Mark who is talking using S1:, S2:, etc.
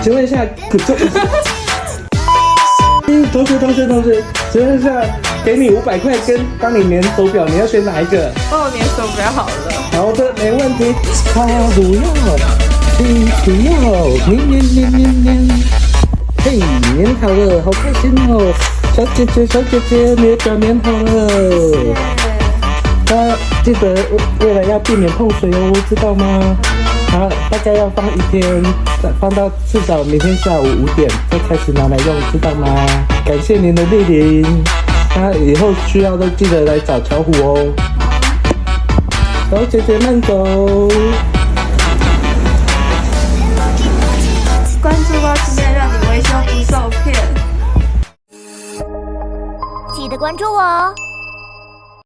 S1: 请问一下，同学，请问一下，给你500块跟帮你粘手表，你要选哪一个？
S2: 帮我粘手表好了。
S1: 好的，没问题。他不要，你不要，粘。嘿，粘好了，好开心哦！小姐姐，你的表粘好了。记得为了要避免碰水哦，知道吗？好，大家要放一天，放到至少明天下午5点再开始拿来用，知道吗？感谢您的莅临，以后需要都记得来找巧虎哦。小姐姐慢走。
S2: 关注高期待让你维修不受骗。
S3: 记得关注我哦。